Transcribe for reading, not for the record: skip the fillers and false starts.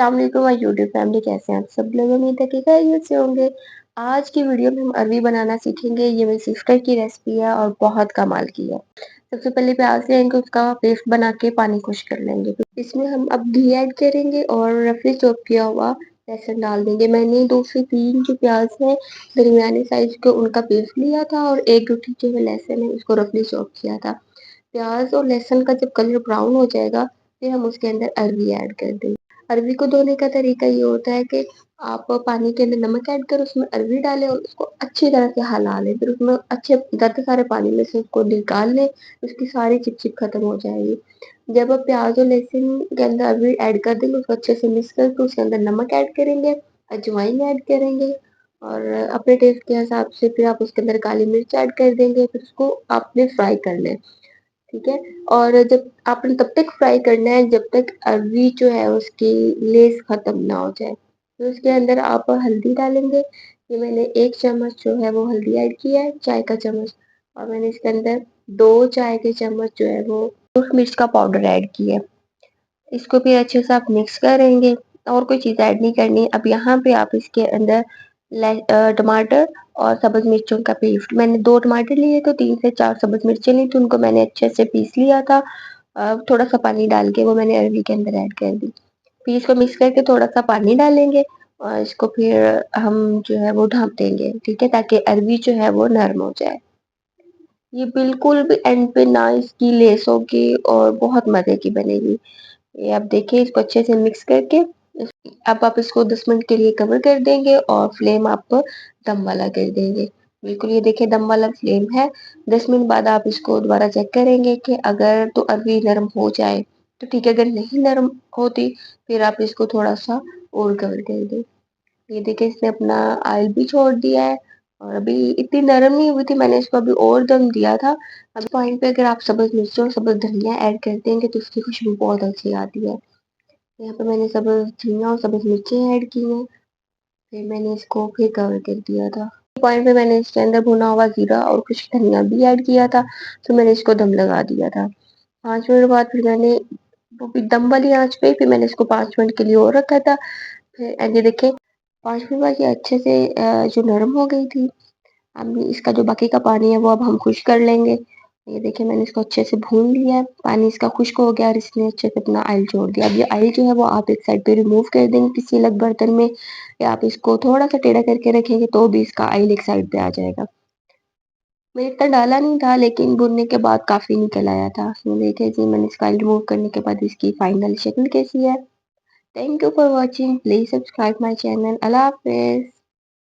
अस्सलाम वालेकुम my YouTube family, कैसे हैं आप सब लोग। उम्मीद है कि खैरियत से होंगे। आज की वीडियो में हम अरवी बनाना सीखेंगे। ये मेरी सिस्टर की रेसिपी है और बहुत कमाल की है। सबसे पहले प्याज लेंगे, उसका पेस्ट बना के पानी खुश कर लेंगे। इसमें हम अब घी ऐड करेंगे और रफली चॉप किया हुआ लहसुन डाल देंगे। मैंने 2 से 3 जो प्याज है दरमियाने साइज के, उनका पेस्ट लिया था और एक रोटी जो लहसुन है उसको रफली चॉप किया था। प्याज और लहसुन का जब कलर ब्राउन हो जाएगा, फिर हम उसके अंदर अरवी ऐड कर देंगे। अरवी को धोने का तरीका ये होता है कि आप पानी के अंदर नमक ऐड कर उसमें अरवी डालें और उसको अच्छी तरह से हिला लें। फिर उसमें अच्छे ज़्यादा सारे पानी में से उसको निकाल लें, उसकी सारी चिपचिप खत्म हो जाएगी। जब आप प्याज और लहसुन के अंदर अरवी ऐड कर देंगे, उसको अच्छे से मिक्स करके उसके अंदर नमक ऐड करेंगे, अजवाइन ऐड करेंगे और अपने टेस्ट के हिसाब से फिर आप उसके अंदर काली मिर्च ऐड कर देंगे। फिर उसको आपने फ्राई कर लें, ठीक है। और जब आपने तब तक फ्राई करना है जब तक अरवी जो है उसकी लेस खत्म ना हो जाए। तो उसके अंदर आप हल्दी डालेंगे। ये मैंने 1 चम्मच जो है वो हल्दी ऐड किया है, चाय का चम्मच। और मैंने इसके अंदर 2 चाय के चम्मच जो है वो मिर्च का पाउडर ऐड किया है। इसको भी अच्छे से आप मिक्स करेंगे और कोई चीज़ ऐड नहीं करनी। अब यहाँ पे आप इसके अंदर टमाटर और सब्ज़ मिर्चों का पेस्ट, मैंने 2 टमाटर लिए तो 3 से 4 सब्ज़ मिर्चें ली थी, उनको मैंने अच्छे से पीस लिया था। थोड़ा-सा पानी डाल के वो मैंने अरवी के अंदर ऐड कर दी। फिर इसको मिक्स करके थोड़ा-सा पानी डालेंगे और इसको फिर हम जो है वो ढाँप देंगे, ठीक है, ताकि अरवी जो है वो नरम हो जाए। ये बिल्कुल भी एंड पे ना इसकी लेस होगी और बहुत मज़े की बनेगी। ये आप देखिए, इसको अच्छे से मिक्स करके अब आप इसको 10 मिनट के लिए कवर कर देंगे और फ्लेम आप दम वाला कर देंगे। बिल्कुल ये देखिए दम वाला फ्लेम है। 10 मिनट बाद आप इसको दोबारा चेक करेंगे कि अगर तो अरवी नरम हो जाए तो ठीक है, अगर नहीं नरम होती फिर आप इसको थोड़ा-सा और कवर कर दें। ये देखिए इसने अपना ऑयल भी छोड़ दिया है और अभी इतनी नरम नहीं हुई थी, मैंने इसको अभी और दम दिया था। अभी पॉइंट पे अगर आप सब्ज़ मिर्च और सब्ज़ धनिया ऐड कर देंगे तो उसकी खुशबू बहुत अच्छी आती है। यहाँ पे मैंने सब्ज़ धनिया और सब्ज़ मिर्चें ऐड की हैं, फिर मैंने इसको फिर कवर कर दिया था। पॉइंट पे मैंने इसके अंदर भुना हुआ ज़ीरा और कुछ धनिया भी ऐड किया था, तो मैंने इसको दम लगा दिया था। 5 मिनट बाद फिर मैंने वो भी दम वाली आँच पे फिर मैंने इसको 5 मिनट के लिए और रखा था। फिर ये देखें 5 मिनट बाद ये अच्छे से जो नरम हो गई थी। अब इसका जो बाकी का पानी है वो अब हम खुश्क कर लेंगे। ये देखिए मैंने इसको अच्छे से भून लिया है, पानी इसका खुश्क हो गया और इसने अच्छे से अपना ऑयल छोड़ दिया। अब ये ऑयल जो है वो आप एक साइड पे रिमूव कर देंगे किसी अलग बर्तन में, या आप इसको थोड़ा-सा टेढ़ा करके रखेंगे तो भी इसका ऑयल एक साइड पे आ जाएगा। मैंने इतना डाला नहीं था लेकिन भुनने के बाद काफ़ी निकल आया था। तो देखिए जी, मैंने इसका ऑयल रिमूव करने के बाद इसकी फाइनल शक्ल कैसी है। Thank you for watching, please subscribe my channel. अल्लाह हाफ़िज़।